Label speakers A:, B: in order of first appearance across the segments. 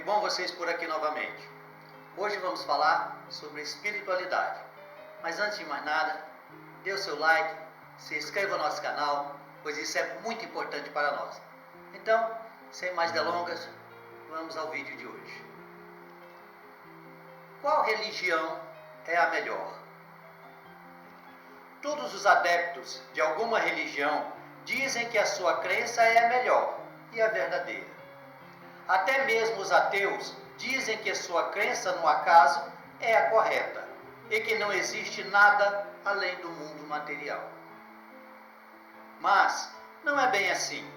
A: bom vocês por aqui novamente. Hoje vamos falar sobre espiritualidade. Mas antes de mais nada, dê o seu like, se inscreva no nosso canal, pois isso é muito importante para nós. Então, sem mais delongas, vamos ao vídeo de hoje. Qual religião é a melhor? Todos os adeptos de alguma religião dizem que a sua crença é a melhor e a verdadeira. Até mesmo os ateus dizem que sua crença no acaso é a correta e que não existe nada além do mundo material. Mas não é bem assim.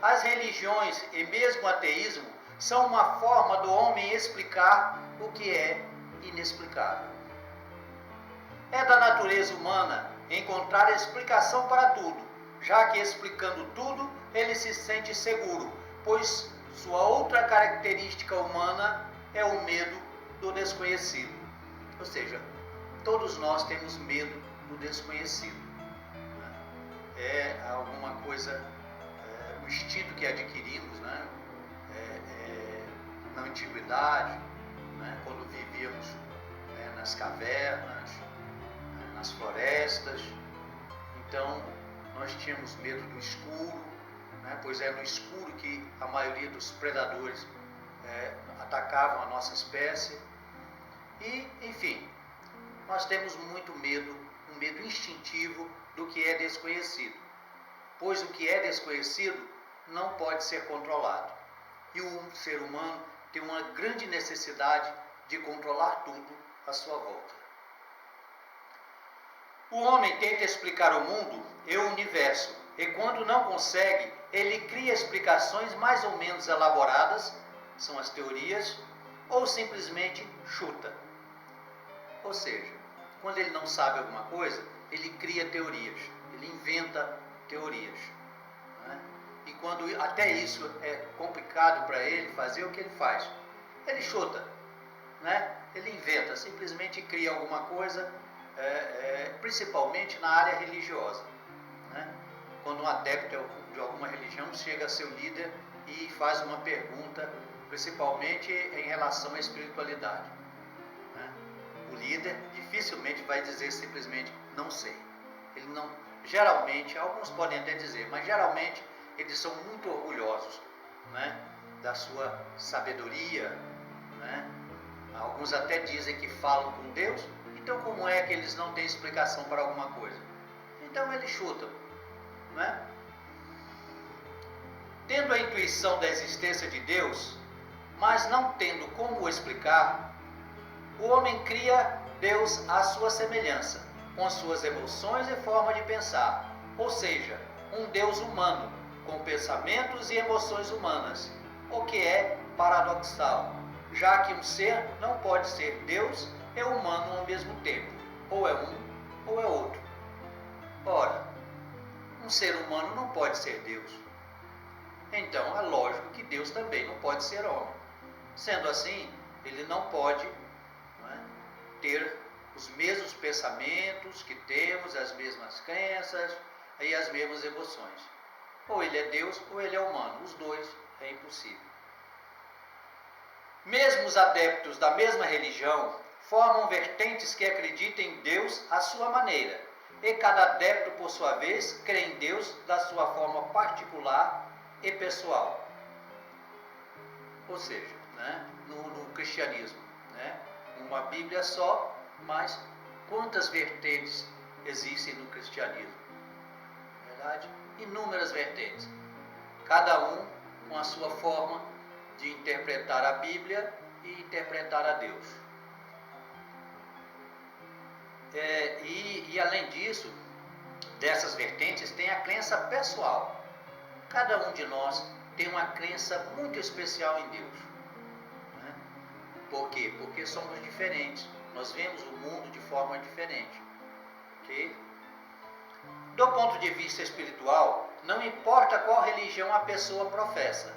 A: As religiões e mesmo o ateísmo são uma forma do homem explicar o que é inexplicável. É da natureza humana encontrar explicação para tudo, já que explicando tudo ele se sente seguro, pois sua outra característica humana é o medo do desconhecido. Ou seja, todos nós temos medo do desconhecido. É alguma coisa, um instinto que adquirimos, né? Na antiguidade, né? Quando vivíamos nas cavernas, nas florestas. Então, nós tínhamos medo do escuro, né? Pois é no escuro que a maioria dos predadores atacavam a nossa espécie. E, enfim, nós temos muito medo, um medo instintivo do que é desconhecido, pois o que é desconhecido não pode ser controlado. E o ser humano tem uma grande necessidade de controlar tudo à sua volta. O homem tenta explicar o mundo e o universo, e quando não consegue, ele cria explicações mais ou menos elaboradas, são as teorias, ou simplesmente chuta. Ou seja, quando ele não sabe alguma coisa, ele cria teorias, ele inventa teorias. Né? E quando até isso é complicado para ele fazer, o que ele faz? Ele chuta, né? Ele inventa, simplesmente cria alguma coisa, principalmente na área religiosa. Né? Quando um adepto de alguma religião chega a seu líder e faz uma pergunta, principalmente em relação à espiritualidade. Né? O líder dificilmente vai dizer simplesmente não sei. Ele não, geralmente, alguns podem até dizer, mas geralmente eles são muito orgulhosos, né, da sua sabedoria, né? Alguns até dizem que falam com Deus. Então como é que eles não têm explicação para alguma coisa? Então eles chutam, né? Tendo a intuição da existência de Deus, mas não tendo como o explicar, o homem cria Deus à sua semelhança, com suas emoções e forma de pensar, ou seja, um Deus humano, com pensamentos e emoções humanas, o que é paradoxal, já que um ser não pode ser Deus e humano ao mesmo tempo, ou é um ou é outro. Ora, um ser humano não pode ser Deus. Então é lógico que Deus também não pode ser homem. Sendo assim, ele não pode ter os mesmos pensamentos que temos, as mesmas crenças e as mesmas emoções. Ou ele é Deus ou ele é humano. Os dois é impossível. Mesmo os adeptos da mesma religião formam vertentes que acreditam em Deus à sua maneira. E cada adepto, por sua vez, crê em Deus da sua forma particular e pessoal. Ou seja, né, no cristianismo, né, uma Bíblia só, mas quantas vertentes existem no cristianismo? Verdade? Inúmeras vertentes. Cada um com a sua forma de interpretar a Bíblia e interpretar a Deus. E além disso, dessas vertentes, tem a crença pessoal. Cada um de nós tem uma crença muito especial em Deus. Né? Por quê? Porque somos diferentes. Nós vemos o mundo de forma diferente. Ok? Do ponto de vista espiritual, não importa qual religião a pessoa professa,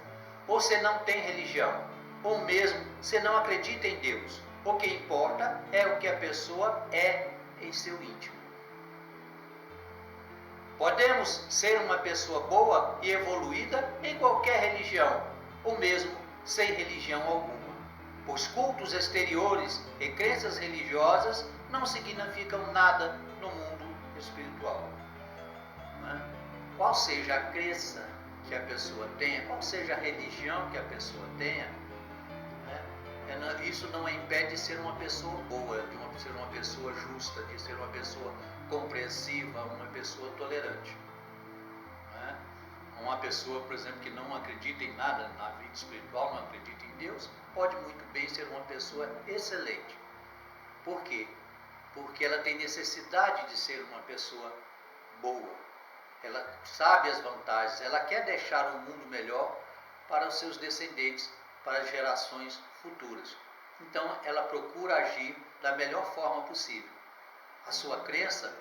A: ou se não tem religião, ou mesmo se não acredita em Deus. O que importa é o que a pessoa é em seu íntimo. Podemos ser uma pessoa boa e evoluída em qualquer religião, ou mesmo sem religião alguma. Pois cultos exteriores e crenças religiosas não significam nada no mundo espiritual. Qual seja a crença que a pessoa tenha, qual seja a religião que a pessoa tenha, isso não a impede de ser uma pessoa boa, de ser uma pessoa justa, de ser uma pessoa compreensiva, uma pessoa tolerante. Uma pessoa, por exemplo, que não acredita em nada na vida espiritual, não acredita em Deus, pode muito bem ser uma pessoa excelente. Por quê? Porque ela tem necessidade de ser uma pessoa boa. Ela sabe as vantagens, ela quer deixar um mundo melhor para os seus descendentes, para as gerações futuras. Então, ela procura agir da melhor forma possível. A sua crença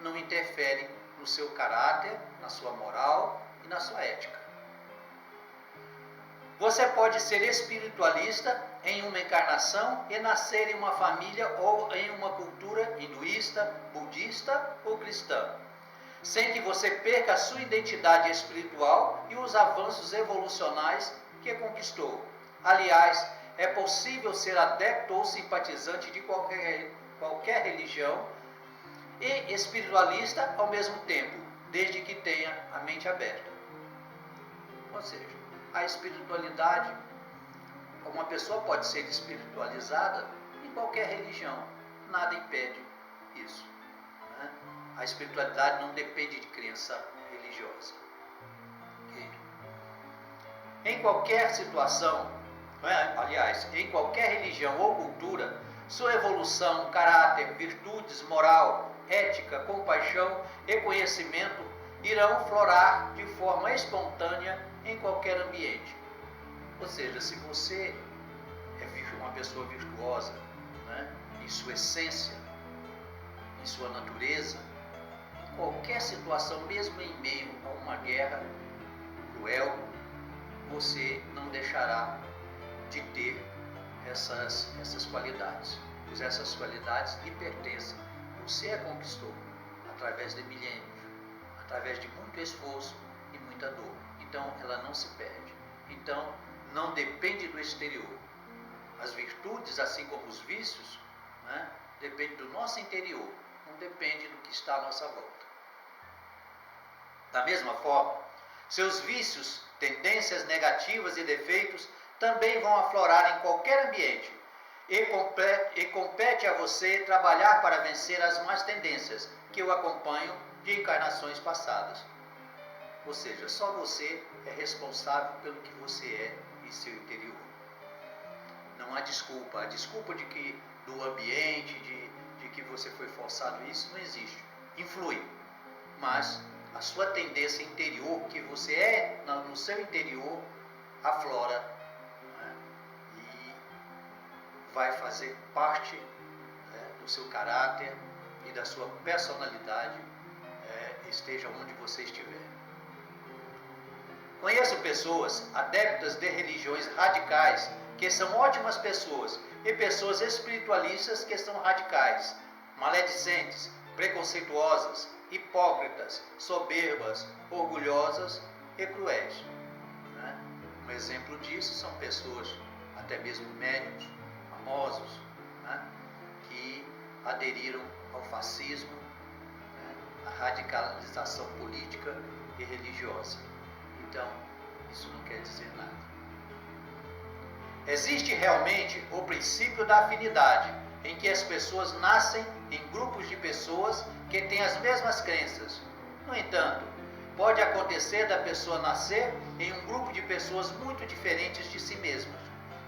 A: não interfere no seu caráter, na sua moral e na sua ética. Você pode ser espiritualista em uma encarnação e nascer em uma família ou em uma cultura hinduísta, budista ou cristã, sem que você perca a sua identidade espiritual e os avanços evolucionais que conquistou. Aliás, é possível ser adepto ou simpatizante de qualquer religião e espiritualista ao mesmo tempo, desde que tenha a mente aberta. Ou seja, a espiritualidade, uma pessoa pode ser espiritualizada em qualquer religião, nada impede isso. A espiritualidade não depende de crença religiosa. Okay? Em qualquer situação, aliás, em qualquer religião ou cultura, sua evolução, caráter, virtudes, moral, ética, compaixão e conhecimento irão florar de forma espontânea em qualquer ambiente. Ou seja, se você é uma pessoa virtuosa, em sua essência, em sua natureza, em qualquer situação, mesmo em meio a uma guerra cruel, você não deixará de ter essas qualidades. Pois essas qualidades lhe pertencem. Você a conquistou através de milênios, através de muito esforço e muita dor. Então, ela não se perde. Então, não depende do exterior. As virtudes, assim como os vícios, dependem do nosso interior. Não depende do que está à nossa volta. Da mesma forma, seus vícios, tendências negativas e defeitos também vão aflorar em qualquer ambiente. E compete a você trabalhar para vencer as más tendências que o acompanham de encarnações passadas. Ou seja, só você é responsável pelo que você é em seu interior. Não há desculpa. A desculpa do ambiente, de que você foi forçado a isso, não existe. Influi. Mas a sua tendência interior, que você é no seu interior, aflora vai fazer parte do seu caráter e da sua personalidade, esteja onde você estiver. Conheço pessoas adeptas de religiões radicais que são ótimas pessoas e pessoas espiritualistas que são radicais, maledicentes, preconceituosas, hipócritas, soberbas, orgulhosas e cruéis. Um exemplo disso são pessoas, até mesmo médiuns, famosos, que aderiram ao fascismo, à radicalização política e religiosa. Então, isso não quer dizer nada. Existe realmente o princípio da afinidade, em que as pessoas nascem em grupos de pessoas que têm as mesmas crenças. No entanto, pode acontecer da pessoa nascer em um grupo de pessoas muito diferentes de si mesmas,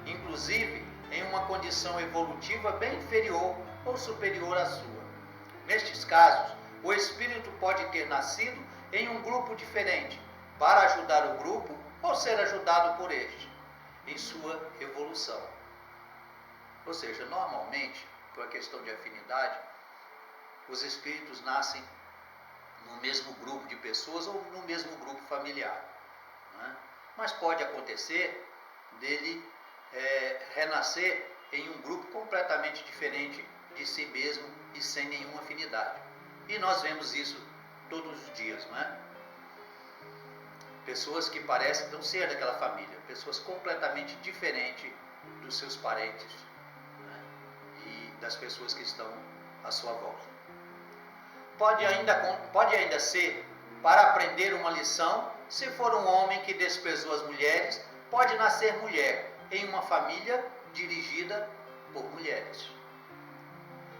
A: inclusive em uma condição evolutiva bem inferior ou superior à sua. Nestes casos, o espírito pode ter nascido em um grupo diferente para ajudar o grupo ou ser ajudado por este em sua evolução. Ou seja, normalmente, por a questão de afinidade, os espíritos nascem no mesmo grupo de pessoas ou no mesmo grupo familiar. Mas pode acontecer dele renascer em um grupo completamente diferente de si mesmo e sem nenhuma afinidade. E nós vemos isso todos os dias, Pessoas que parecem não ser daquela família, pessoas completamente diferentes dos seus parentes, né, e das pessoas que estão à sua volta. Pode ainda ser para aprender uma lição. Se for um homem que desprezou as mulheres, pode nascer mulher em uma família dirigida por mulheres.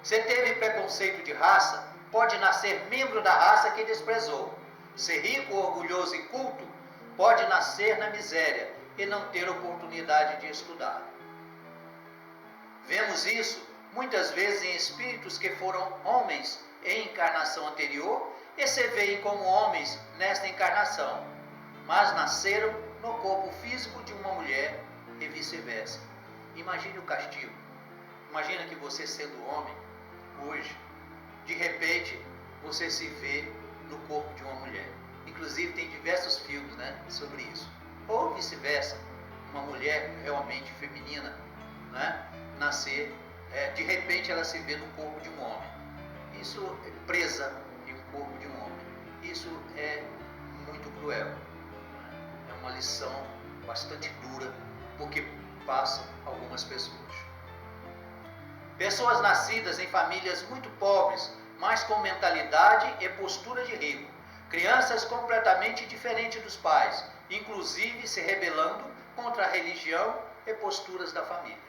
A: Se teve preconceito de raça, pode nascer membro da raça que desprezou. Ser rico, orgulhoso e culto, pode nascer na miséria e não ter oportunidade de estudar. Vemos isso muitas vezes em espíritos que foram homens em encarnação anterior e se veem como homens nesta encarnação, mas nasceram no corpo físico de uma mulher e vice-versa. Imagine o castigo. Imagina que você, sendo homem, hoje, de repente, você se vê no corpo de uma mulher. Inclusive tem diversos filmes, né, sobre isso. Ou vice-versa, uma mulher realmente feminina, né, nascer, de repente ela se vê no corpo de um homem. Isso é presa em um corpo de um homem. Isso é muito cruel. É uma lição bastante dura, porque passam algumas pessoas. Pessoas nascidas em famílias muito pobres, mas com mentalidade e postura de rico. Crianças completamente diferentes dos pais, inclusive se rebelando contra a religião e posturas da família.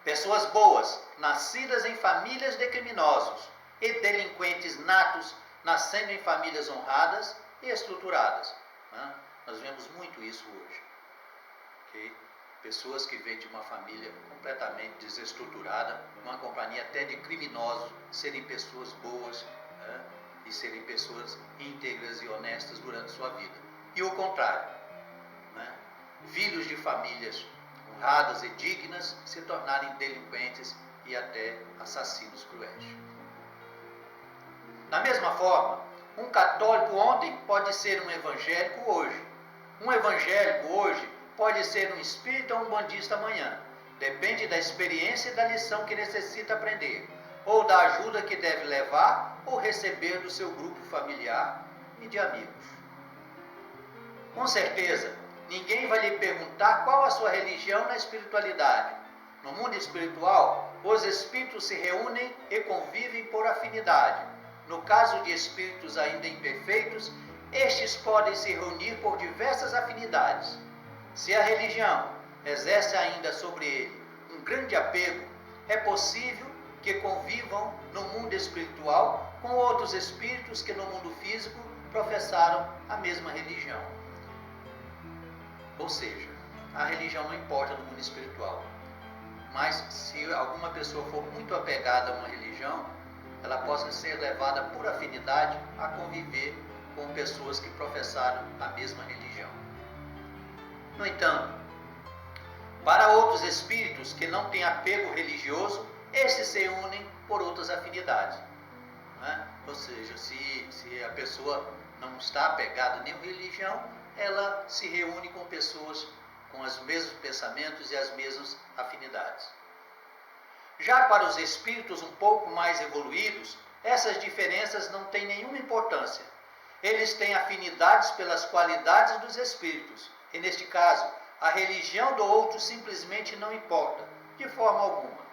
A: Pessoas boas, nascidas em famílias de criminosos, e delinquentes natos, nascendo em famílias honradas e estruturadas. Né? Nós vemos muito isso hoje. Okay? Pessoas que vêm de uma família completamente desestruturada, uma companhia até de criminosos, serem pessoas boas, né? E serem pessoas íntegras e honestas durante sua vida. E o contrário, né? Filhos de famílias honradas e dignas se tornarem delinquentes e até assassinos cruéis. Da mesma forma, um católico ontem pode ser um evangélico hoje. Um evangélico hoje pode ser um espírita ou um bandista amanhã. Depende da experiência e da lição que necessita aprender, ou da ajuda que deve levar ou receber do seu grupo familiar e de amigos. Com certeza, ninguém vai lhe perguntar qual a sua religião na espiritualidade. No mundo espiritual, os espíritos se reúnem e convivem por afinidade. No caso de espíritos ainda imperfeitos, estes podem se reunir por diversas afinidades. Se a religião exerce ainda sobre ele um grande apego, é possível que convivam no mundo espiritual com outros espíritos que no mundo físico professaram a mesma religião. Ou seja, a religião não importa no mundo espiritual. Mas se alguma pessoa for muito apegada a uma religião, ela possa ser levada por afinidade a conviver com pessoas que professaram a mesma religião. No entanto, para outros espíritos que não têm apego religioso, estes se unem por outras afinidades. Né? Ou seja, se a pessoa não está apegada a nenhuma religião, ela se reúne com pessoas com os mesmos pensamentos e as mesmas afinidades. Já para os espíritos um pouco mais evoluídos, essas diferenças não têm nenhuma importância. Eles têm afinidades pelas qualidades dos espíritos, e neste caso, a religião do outro simplesmente não importa, de forma alguma.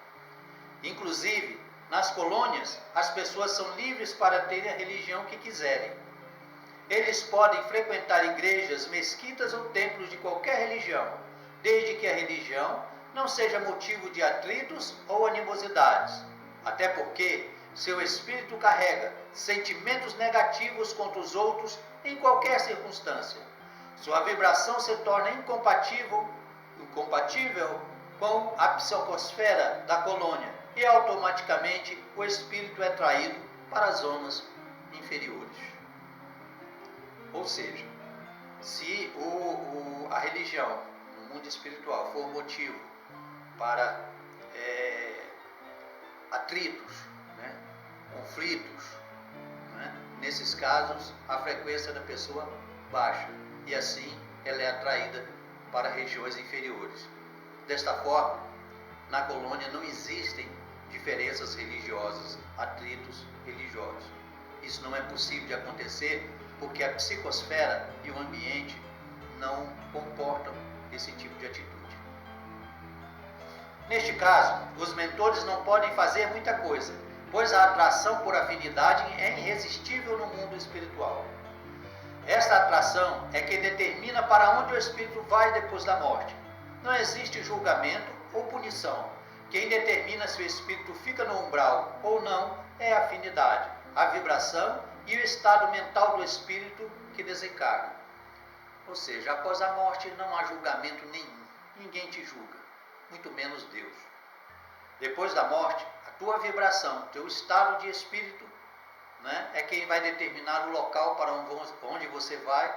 A: Inclusive, nas colônias, as pessoas são livres para terem a religião que quiserem. Eles podem frequentar igrejas, mesquitas ou templos de qualquer religião, desde que a religião não seja motivo de atritos ou animosidades. Até porque seu espírito carrega sentimentos negativos contra os outros em qualquer circunstância. Sua vibração se torna incompatível com a psicosfera da colônia e automaticamente o espírito é traído para as zonas inferiores. Ou seja, se a religião no mundo espiritual for motivo para atritos, né, conflitos, né, nesses casos a frequência da pessoa baixa e assim ela é atraída para regiões inferiores. Desta forma, na colônia não existem diferenças religiosas, atritos religiosos. Isso não é possível de acontecer porque a psicosfera e o ambiente não comportam esse tipo de atitude. Neste caso, os mentores não podem fazer muita coisa, pois a atração por afinidade é irresistível no mundo espiritual. Esta atração é que determina para onde o espírito vai depois da morte. Não existe julgamento ou punição. Quem determina se o espírito fica no umbral ou não é a afinidade, a vibração e o estado mental do espírito que desencarna. Ou seja, após a morte não há julgamento nenhum. Ninguém te julga, muito menos Deus. Depois da morte, a tua vibração, teu estado de espírito, né, é quem vai determinar o local para onde você vai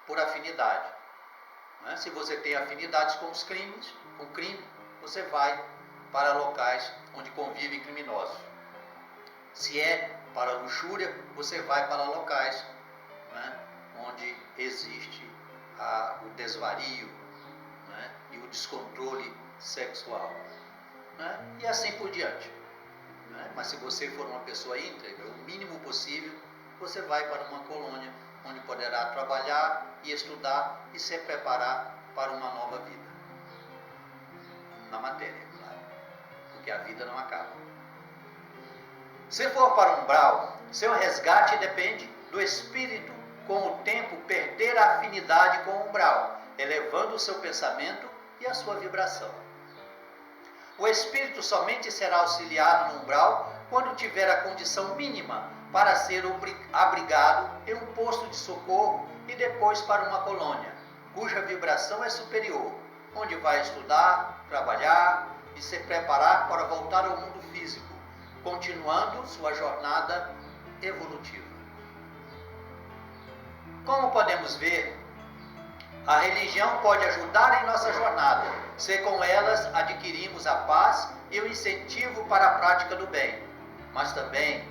A: por afinidade. Né? Se você tem afinidades com os crimes, com crime, você vai para locais onde convivem criminosos. Se é para a luxúria, você vai para locais, né, onde existe o desvario, né, e o descontrole sexual, né, e assim por diante. Né? Mas se você for uma pessoa íntegra, o mínimo possível, você vai para uma colônia onde poderá trabalhar e estudar e se preparar para uma nova vida. Na matéria, claro, porque a vida não acaba. Se for para o umbral, seu resgate depende do espírito, com o tempo, perder a afinidade com o umbral, elevando o seu pensamento e a sua vibração. O espírito somente será auxiliado no umbral quando tiver a condição mínima para ser abrigado em um posto de socorro e depois para uma colônia, cuja vibração é superior, onde vai estudar, trabalhar e se preparar para voltar ao mundo físico, continuando sua jornada evolutiva. Como podemos ver, a religião pode ajudar em nossa jornada, se com elas adquirimos a paz e o incentivo para a prática do bem, mas também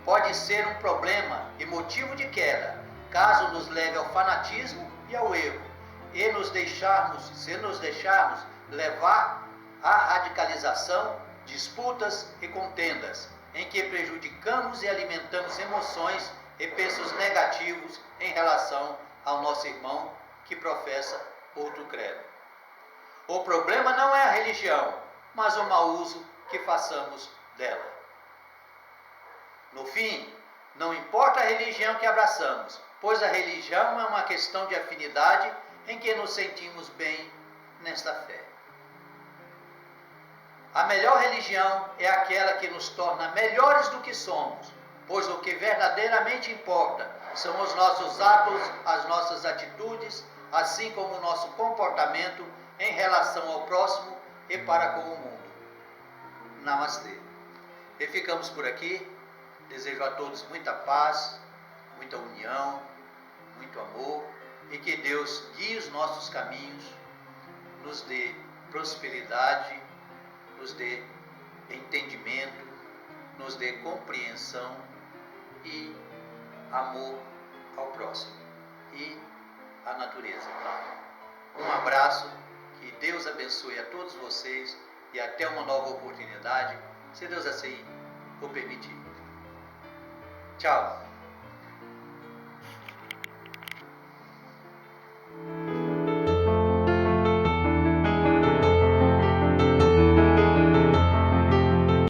A: pode ser um problema e motivo de queda, caso nos leve ao fanatismo e ao erro, e se nos deixarmos levar à radicalização, disputas e contendas, em que prejudicamos e alimentamos emoções e pensos negativos em relação ao nosso irmão que professa outro credo. O problema não é a religião, mas o mau uso que façamos dela. No fim, não importa a religião que abraçamos, pois a religião é uma questão de afinidade em que nos sentimos bem nesta fé. A melhor religião é aquela que nos torna melhores do que somos, pois o que verdadeiramente importa são os nossos atos, as nossas atitudes, assim como o nosso comportamento em relação ao próximo e para com o mundo. Namastê. E ficamos por aqui. Desejo a todos muita paz, muita união, muito amor e que Deus guie os nossos caminhos, nos dê prosperidade, nos dê entendimento, nos dê compreensão e amor ao próximo e à natureza. Um abraço, que Deus abençoe a todos vocês e até uma nova oportunidade, se Deus assim o permitir. Tchau!